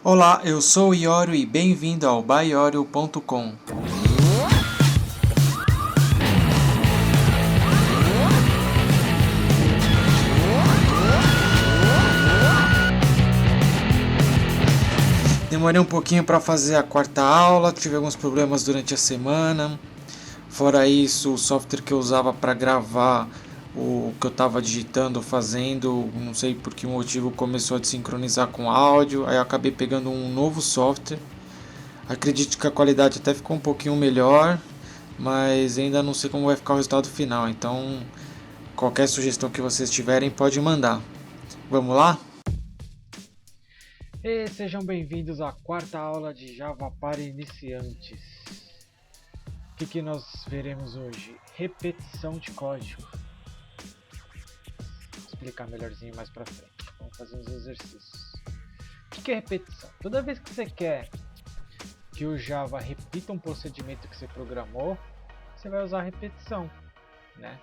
Olá, eu sou o Iorio e bem-vindo ao Baiorio.com. Demorei um pouquinho para fazer a quarta aula, tive alguns problemas durante a semana. Fora isso, o software que eu usava para gravar o que eu estava digitando, fazendo, não sei por que motivo, começou a desincronizar com áudio. Aí eu acabei pegando um novo software. Acredito que a qualidade até ficou um pouquinho melhor, mas ainda não sei como vai ficar o resultado final. Então, qualquer sugestão que vocês tiverem, pode mandar. Vamos lá? E sejam bem-vindos à quarta aula de Java para iniciantes. O que nós veremos hoje? Repetição de código. Vou explicar melhorzinho mais pra frente. Vamos fazer uns exercícios. O que é repetição? Toda vez que você quer que o Java repita um procedimento que você programou, você vai usar repetição, né?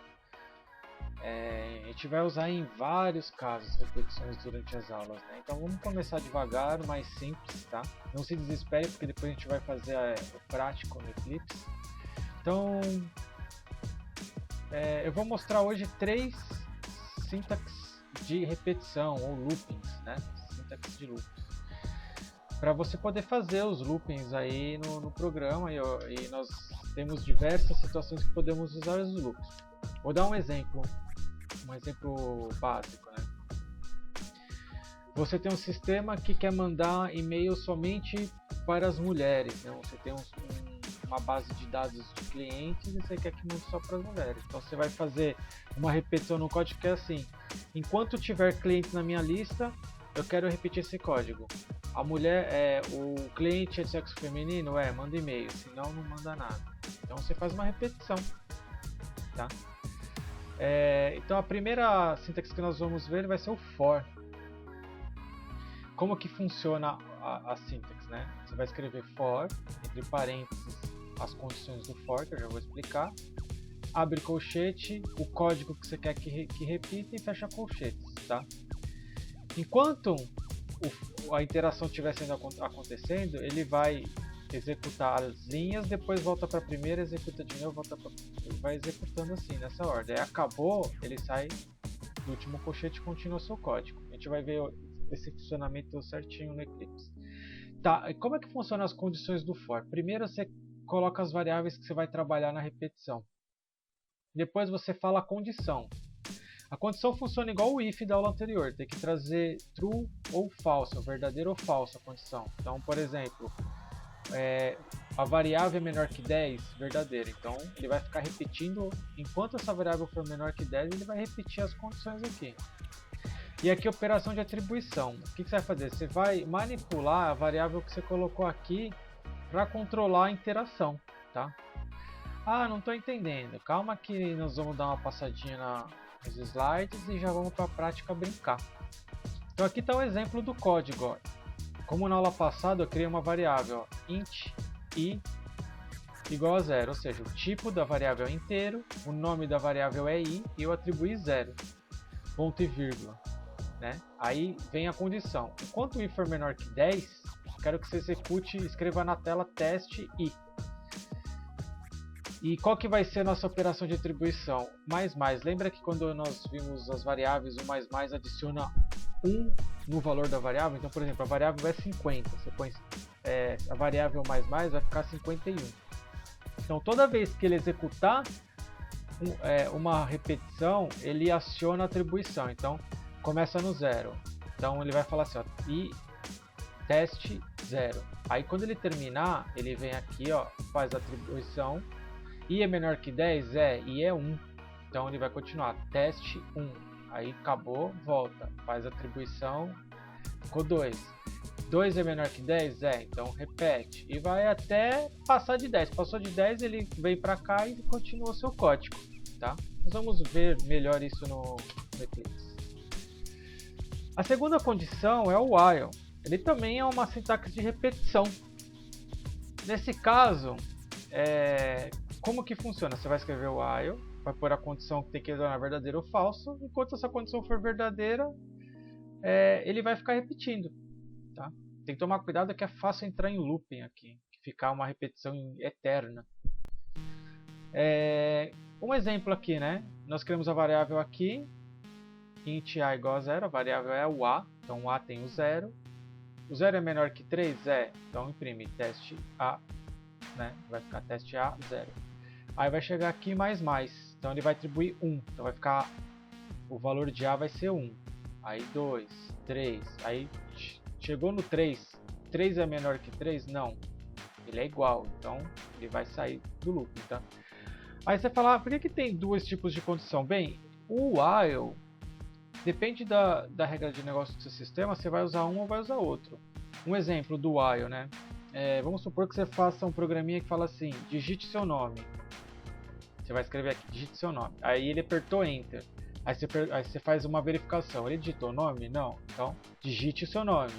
A gente vai usar em vários casos repetições durante as aulas, né? Então vamos começar devagar, mais simples, tá? Não se desespere, porque depois a gente vai fazer o prático no Eclipse. Então eu vou mostrar hoje 3 sintaxes de repetição ou loopings, né? Sintaxes de loopings, para você poder fazer os loopings aí no programa, e nós temos diversas situações que podemos usar os loops. Vou dar um exemplo básico, né? Você tem um sistema que quer mandar e-mail somente para as mulheres, né? Você tem uma base de dados de clientes e você quer que mande só para as mulheres. Então você vai fazer uma repetição no código que é assim: enquanto tiver clientes na minha lista, eu quero repetir esse código. A mulher o cliente é de sexo feminino, manda e-mail, senão não manda nada. Então você faz uma repetição, tá? Então a primeira sintaxe que nós vamos ver vai ser o for. Como que funciona a sintaxe, né? Você vai escrever for, entre parênteses, as condições do for, que eu já vou explicar. Abre colchete, o código que você quer que repita, e fecha colchetes, tá? Enquanto a interação estiver acontecendo, ele vai executar as linhas, depois volta para a primeira, executa de novo, vai executando assim, nessa ordem. Aí acabou, ele sai do último colchete e continua o seu código. A gente vai ver esse funcionamento certinho no Eclipse. Tá, e como é que funcionam as condições do for? Primeiro você coloca as variáveis que você vai trabalhar na repetição. Depois você fala a condição. A condição funciona igual o if da aula anterior, tem que trazer true ou falso, verdadeiro ou falso a condição. Então, por exemplo, a variável é menor que 10, verdadeiro. Então, ele vai ficar repetindo, enquanto essa variável for menor que 10, ele vai repetir as condições aqui. E aqui operação de atribuição. O que você vai fazer? Você vai manipular a variável que você colocou aqui para controlar a interação, tá? Ah, não estou entendendo. Calma que nós vamos dar uma passadinha nos slides e já vamos para a prática brincar. Então aqui está o exemplo do código. Ó. Como na aula passada eu criei uma variável int i igual a 0, ou seja, o tipo da variável é inteiro, o nome da variável é i e eu atribuí 0, ponto e vírgula. Né? Aí vem a condição. Enquanto o i for menor que 10, quero que você execute e escreva na tela teste i. E qual que vai ser a nossa operação de atribuição? Mais. Lembra que quando nós vimos as variáveis, o mais adiciona 1 no valor da variável? Então, por exemplo, a variável é 50. Você põe a variável mais vai ficar 51. Então, toda vez que ele executar uma repetição, ele aciona a atribuição. Então, começa no 0. Então, ele vai falar assim, ó, e teste 0. Aí, quando ele terminar, ele vem aqui, ó, faz a atribuição. I é menor que 10? I é 1. Então ele vai continuar, teste 1. Aí acabou, volta, faz a atribuição, ficou 2. 2 é menor que 10? Então repete. E vai até passar de 10. Passou de 10, ele vem para cá e continua o seu código. Tá? Nós vamos ver melhor isso no Eclipse. A segunda condição é o while. Ele também é uma sintaxe de repetição. Nesse caso, como que funciona? Você vai escrever o while, vai pôr a condição que tem que retornar verdadeiro ou falso. Enquanto essa condição for verdadeira, ele vai ficar repetindo. Tá? Tem que tomar cuidado que é fácil entrar em looping aqui, ficar uma repetição eterna. Um exemplo aqui, né? Nós criamos a variável aqui, int a igual a 0, a variável é o a, então o a tem o 0. O 0 é menor que 3? É, então imprime teste a, né? Vai ficar teste a, 0. Aí vai chegar aqui mais, então ele vai atribuir 1, então vai ficar, o valor de a vai ser 1. Aí 2, 3, aí chegou no 3, 3 é menor que 3? Não, ele é igual, então ele vai sair do loop, tá? Aí você fala, por que tem dois tipos de condição? Bem, o while, depende da regra de negócio do seu sistema, você vai usar um ou vai usar outro. Um exemplo do while, né? Vamos supor que você faça um programinha que fala assim, digite seu nome. Você vai escrever aqui, digite seu nome. Aí ele apertou Enter. Aí você faz uma verificação. Ele digitou o nome? Não. Então, digite o seu nome.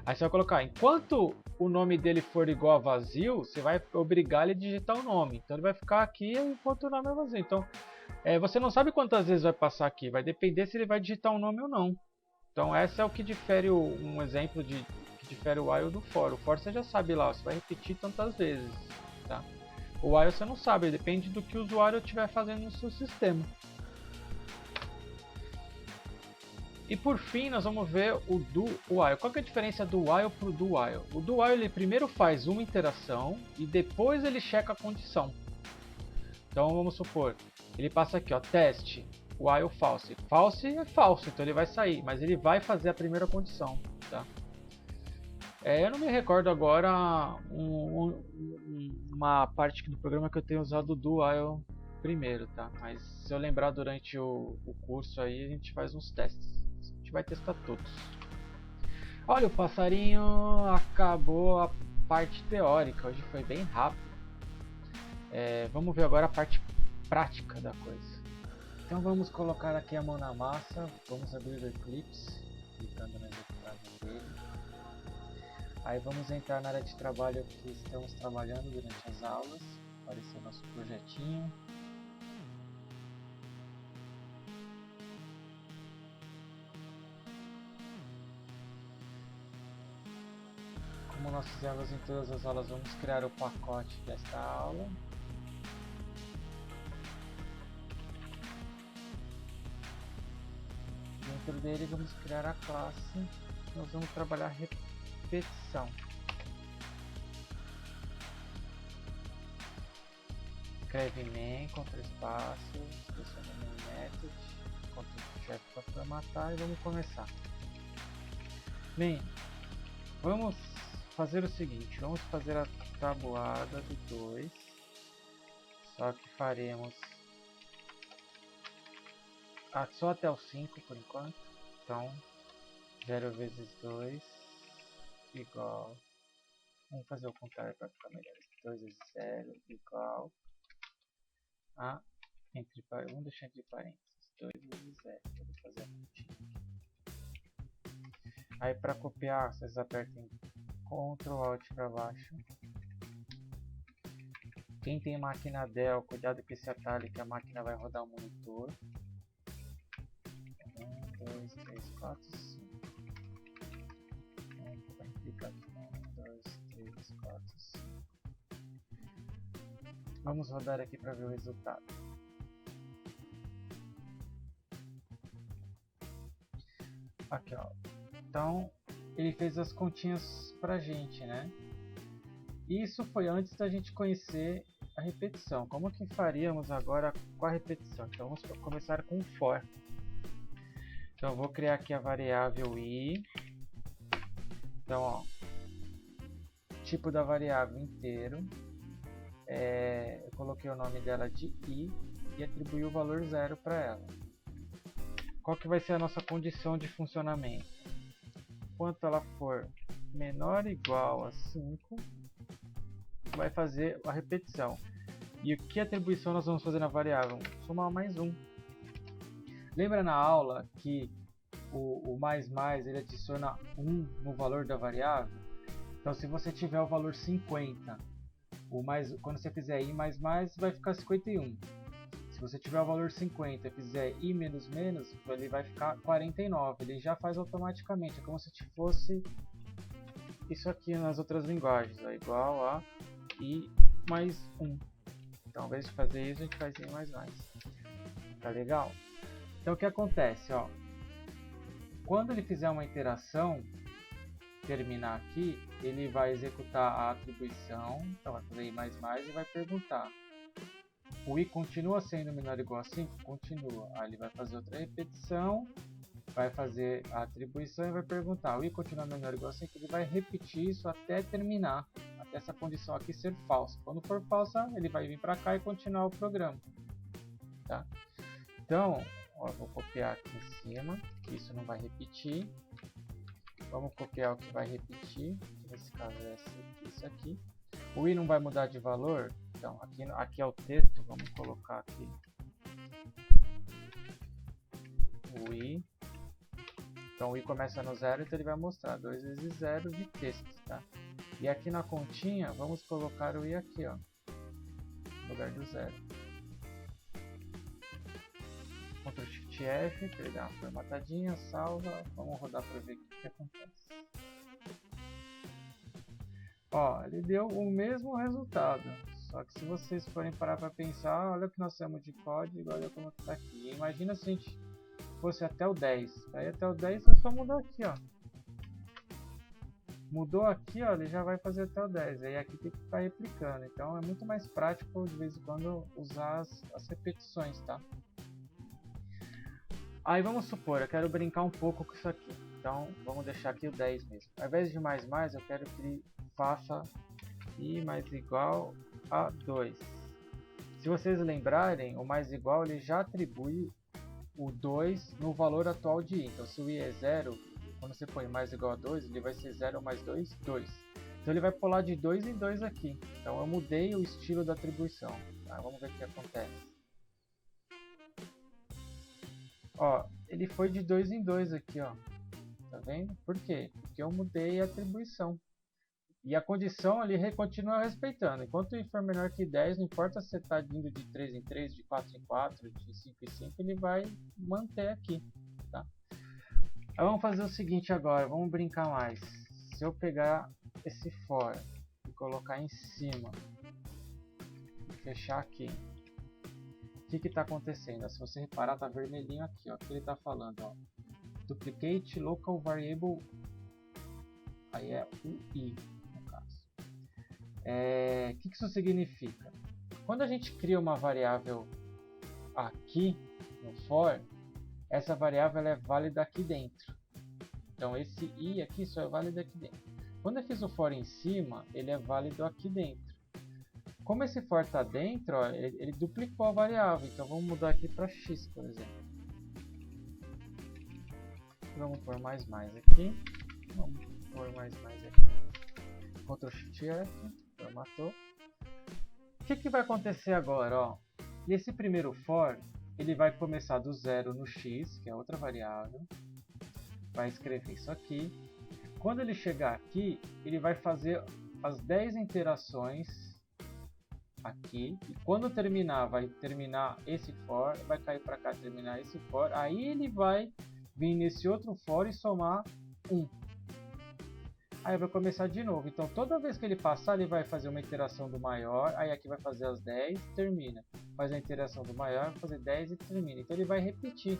Aí você vai colocar, enquanto o nome dele for igual a vazio, você vai obrigar ele a digitar o nome. Então ele vai ficar aqui enquanto o nome é vazio. Então, você não sabe quantas vezes vai passar aqui. Vai depender se ele vai digitar um nome ou não. Então, esse é o que difere um exemplo que difere o while do for. O for você já sabe lá, você vai repetir tantas vezes. Tá? O while você não sabe, depende do que o usuário estiver fazendo no seu sistema. E por fim, nós vamos ver o do while. Qual que é a diferença do while para o do while? O do while ele primeiro faz uma iteração e depois ele checa a condição. Então vamos supor, ele passa aqui, ó, teste, while false. False é falso, então ele vai sair, mas ele vai fazer a primeira condição. Tá? Eu não me recordo agora uma parte do programa que eu tenho usado o do while primeiro, tá? Mas se eu lembrar durante o curso aí, a gente faz uns testes. A gente vai testar todos. Olha, o passarinho acabou a parte teórica. Hoje foi bem rápido. Vamos ver agora a parte prática da coisa. Então vamos colocar aqui a mão na massa. Vamos abrir o Eclipse, clicando na executagem dele. Aí vamos entrar na área de trabalho que estamos trabalhando durante as aulas. Apareceu nosso projetinho. Como nós fizemos em todas as aulas, vamos criar o pacote desta aula. Dentro dele vamos criar a classe. Nós vamos trabalhar repetição. Escreve main, contra espaço, seleciona main method, Ctrl F para formatar e vamos começar. Bem, vamos fazer o seguinte, vamos fazer a tabuada do 2, só que faremos só até o 5 por enquanto, então 0 vezes 2 igual, vamos fazer o contrário para ficar melhor, 2 vezes 0 igual a, vamos deixar entre parênteses, 2 vezes 0, vou fazer a continha. Aí para copiar, vocês apertem Ctrl Alt para baixo. Quem tem máquina Dell, cuidado com esse atalho que a máquina vai rodar o monitor. 1, 2, 3, 4, 5. Vai clicar aqui. 1, 2, 3, 4, 5. Vamos rodar aqui para ver o resultado. Aqui, ó. Então, ele fez as continhas pra gente, né? Isso foi antes da gente conhecer a repetição. Como que faríamos agora com a repetição? Então, vamos começar com o for. Então, eu vou criar aqui a variável i. Então, ó, tipo da variável inteiro. Eu coloquei o nome dela de i e atribuí o valor 0 para ela. Qual que vai ser a nossa condição de funcionamento? Enquanto ela for menor ou igual a 5, vai fazer a repetição. E que atribuição nós vamos fazer na variável? Somar mais 1. Lembra na aula que o mais ele adiciona 1 no valor da variável? Então se você tiver o valor 50, quando você fizer i mais vai ficar 51. Se você tiver o valor 50 e fizer i menos menos, ele vai ficar 49. Ele já faz automaticamente, é como se fosse isso aqui nas outras linguagens, ó, igual a i mais 1. Então, ao invés de fazer isso, a gente faz i mais mais. Tá legal? Então, o que acontece, ó? Quando ele fizer uma iteração, terminar aqui, ele vai executar a atribuição, então vai fazer i mais mais e vai perguntar: o i continua sendo menor ou igual a 5? Continua. Aí ele vai fazer outra repetição, vai fazer a atribuição e vai perguntar: o i continua menor ou igual a 5? Ele vai repetir isso até terminar, até essa condição aqui ser falsa. Quando for falsa, ele vai vir para cá e continuar o programa. Tá? Então, ó, vou copiar aqui em cima, que isso não vai repetir. Vamos copiar o que vai repetir, nesse caso é isso aqui. O i não vai mudar de valor, então aqui é o texto, vamos colocar aqui o i. Então o i começa no 0, então ele vai mostrar 2 vezes 0 de texto, tá? E aqui na continha, vamos colocar o i aqui, ó, no lugar do 0. Ctrl Shift F, para ele dar uma formatadinha, salva, vamos rodar para ver o que acontece. Ó, ele deu o mesmo resultado, só que se vocês forem parar para pensar, olha o que nós temos de código, olha como está aqui. Imagina se a gente fosse até o 10, para ir até o 10 é só mudar aqui, ó. Mudou aqui, ó, ele já vai fazer até o 10, aí aqui tem que ficar replicando, então é muito mais prático de vez em quando usar as repetições, tá? Aí vamos supor, eu quero brincar um pouco com isso aqui. Então vamos deixar aqui o 10 mesmo. Ao invés de mais mais, eu quero que ele faça i mais igual a 2. Se vocês lembrarem, o mais igual ele já atribui o 2 no valor atual de i. Então se o i é 0, quando você põe mais igual a 2, ele vai ser 0 mais 2, 2. Então ele vai pular de 2 em 2 aqui. Então eu mudei o estilo da atribuição. Tá? Vamos ver o que acontece. Ó, ele foi de 2 em 2 aqui, ó. Tá vendo? Por quê? Porque eu mudei a atribuição. E a condição ele continua respeitando. Enquanto o i for menor que 10, não importa se você está indo de 3 em 3, de 4 em 4, de 5 em 5, ele vai manter aqui. Tá? Aí vamos fazer o seguinte agora, vamos brincar mais. Se eu pegar esse for e colocar em cima, e fechar aqui, o que está acontecendo? Se você reparar, está vermelhinho aqui, ó, o que ele está falando, ó. Duplicate local variable, aí é o i, no caso. O que isso significa? Quando a gente cria uma variável aqui no for, essa variável ela é válida aqui dentro. Então esse i aqui só é válido aqui dentro. Quando eu fiz o for em cima, ele é válido aqui dentro. Como esse for está dentro, ó, ele duplicou a variável, então vamos mudar aqui para x, por exemplo. Vamos pôr mais aqui. Vamos pôr mais aqui. Ctrl Shift F, formatou. O que vai acontecer agora? Ó? Esse primeiro for, ele vai começar do 0 no x, que é outra variável. Vai escrever isso aqui. Quando ele chegar aqui, ele vai fazer as 10 interações aqui, e quando terminar, vai terminar esse for, vai cair para cá, terminar esse for, aí ele vai vir nesse outro for e somar 1. Aí vai começar de novo. Então toda vez que ele passar, ele vai fazer uma iteração do maior, aí aqui vai fazer as 10, termina. Faz a iteração do maior, vai fazer 10 e termina. Então ele vai repetir.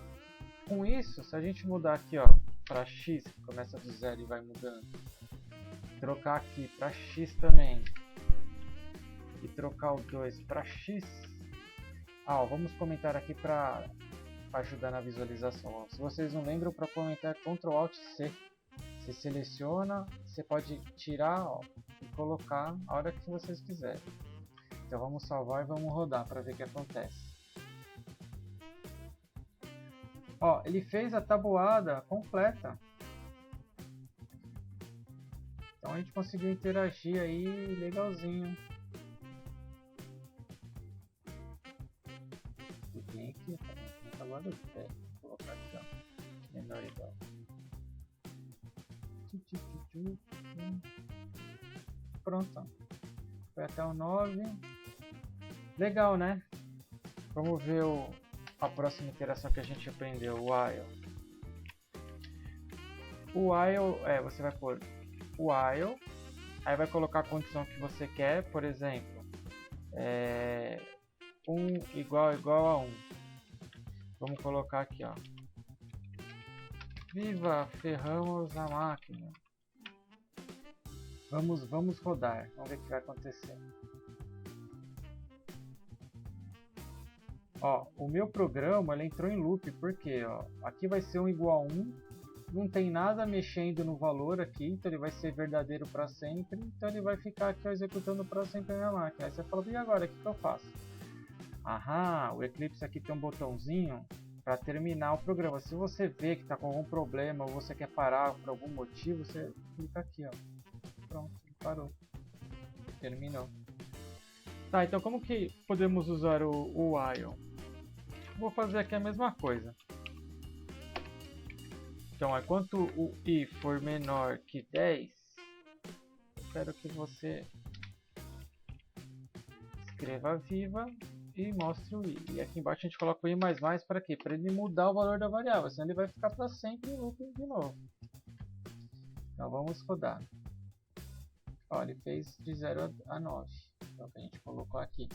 Com isso, se a gente mudar aqui, ó, para x, que começa do 0 e vai mudando, trocar aqui para x também, e trocar o 2 para x, ó, vamos comentar aqui para ajudar na visualização. Ó. Se vocês não lembram, para comentar é Ctrl Alt C. Você seleciona, você pode tirar, ó, e colocar a hora que vocês quiserem. Então vamos salvar e vamos rodar para ver o que acontece. Ó, ele fez a tabuada completa. Então a gente conseguiu interagir aí legalzinho. Tem aqui, tabuada de pé. Vou colocar aqui, ó, menor ou igual. Pronto. Foi até o 9. Legal, né? Vamos ver a próxima interação que a gente aprendeu, o while. O while, você vai pôr while, aí vai colocar a condição que você quer, por exemplo, 1 igual a 1. Vamos colocar aqui, ó. Viva, ferramos a máquina. Vamos rodar, vamos ver o que vai acontecer. Ó, o meu programa ele entrou em loop, porque ó, aqui vai ser 1 igual a 1, não tem nada mexendo no valor aqui, então ele vai ser verdadeiro para sempre, então ele vai ficar aqui ó, executando para sempre na minha máquina. Aí você fala, e agora, o que eu faço? Aham, o Eclipse aqui tem um botãozinho para terminar o programa. Se você vê que está com algum problema ou você quer parar por algum motivo, você clica aqui, ó. Pronto, parou. Terminou. Tá, então como que podemos usar o while? Vou fazer aqui a mesma coisa. Então, enquanto o i for menor que 10, espero que você escreva viva e mostre o i. E aqui embaixo a gente coloca o i++ para quê? Para ele mudar o valor da variável, senão ele vai ficar para sempre em looping de novo. Então vamos rodar. Ó, ele fez de 0 a 9, então que a gente colocou aqui.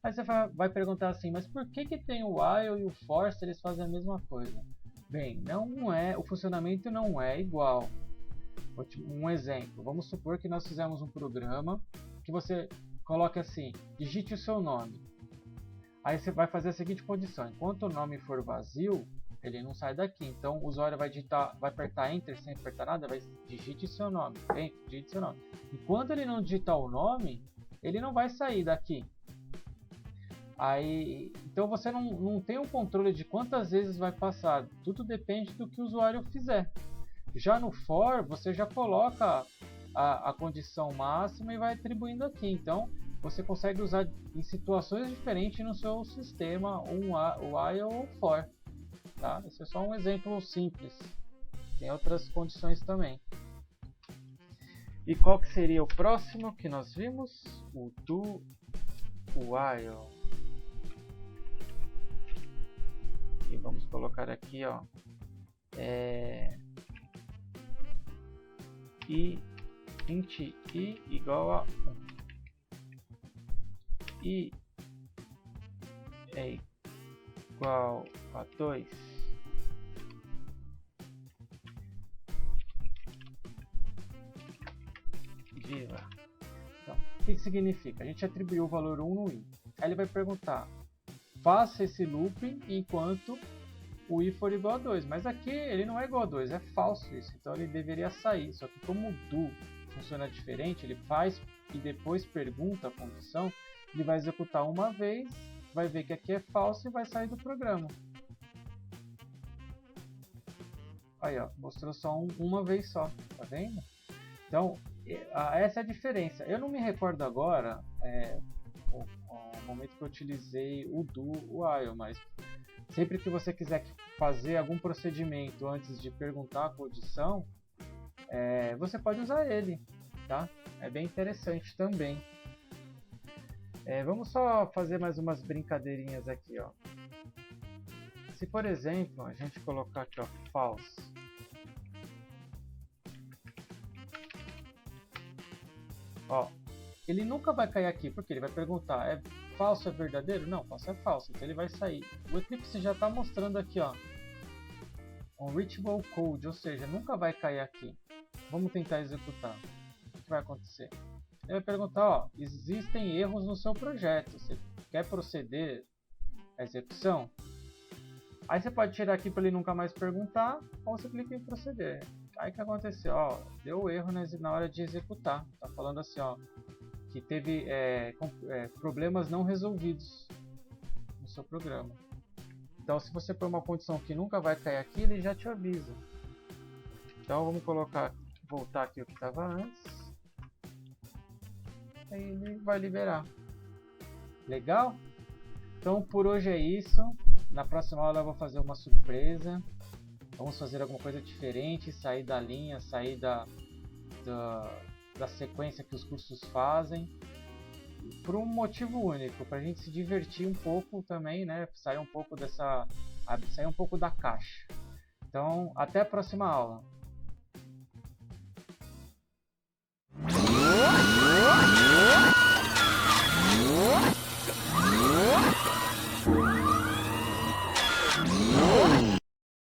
Aí você vai perguntar assim, mas por que tem o while e o for se eles fazem a mesma coisa? Bem, não é, o funcionamento não é igual. Um exemplo, vamos supor que nós fizemos um programa que você coloque assim, digite o seu nome. Aí você vai fazer a seguinte condição, enquanto o nome for vazio, ele não sai daqui. Então o usuário vai apertar Enter sem apertar nada, vai digite seu nome, digite seu nome. E quando ele não digitar o nome, ele não vai sair daqui. Aí, então você não tem um controle de quantas vezes vai passar, tudo depende do que o usuário fizer. Já no for, você já coloca a condição máxima e vai atribuindo aqui. Então você consegue usar em situações diferentes no seu sistema o while ou o for. Tá? Esse é só um exemplo simples, tem outras condições também. E qual que seria o próximo que nós vimos? O do while. E vamos colocar aqui, ó, int i igual a 1. I é igual a 2. Viva. Então, o que significa? A gente atribuiu o valor 1 no i. Aí ele vai perguntar, faça esse looping enquanto o i for igual a 2. Mas aqui ele não é igual a 2, é falso isso. Então ele deveria sair. Só que como o do funciona diferente, ele faz e depois pergunta a condição, ele vai executar uma vez, vai ver que aqui é falso e vai sair do programa. Aí ó, mostrou só uma vez só, tá vendo? Então essa é a diferença. Eu não me recordo agora o momento que eu utilizei o do while, mas sempre que você quiser fazer algum procedimento antes de perguntar a condição, você pode usar ele, tá? É bem interessante também. Vamos só fazer mais umas brincadeirinhas aqui, ó. Se por exemplo a gente colocar aqui, ó, false, ó, ele nunca vai cair aqui, porque ele vai perguntar, é falso, é verdadeiro? Não, falso é falso, então ele vai sair. O Eclipse já está mostrando aqui, ó, unreachable code, ou seja, nunca vai cair aqui. Vamos tentar executar. O que vai acontecer? Ele vai perguntar, ó, existem erros no seu projeto, você quer proceder à execução? Aí você pode tirar aqui para ele nunca mais perguntar, ou você clica em proceder. Aí o que aconteceu? Ó, deu erro na hora de executar. Tá falando assim, ó, que teve problemas não resolvidos no seu programa. Então, se você pôr uma condição que nunca vai cair aqui, ele já te avisa. Então, vamos voltar aqui o que estava antes. Aí ele vai liberar. Legal? Então, por hoje é isso. Na próxima aula eu vou fazer uma surpresa. Vamos fazer alguma coisa diferente, sair da linha, sair da sequência que os cursos fazem, por um motivo único, para a gente se divertir um pouco também, né? Sair um pouco da caixa. Então, até a próxima aula.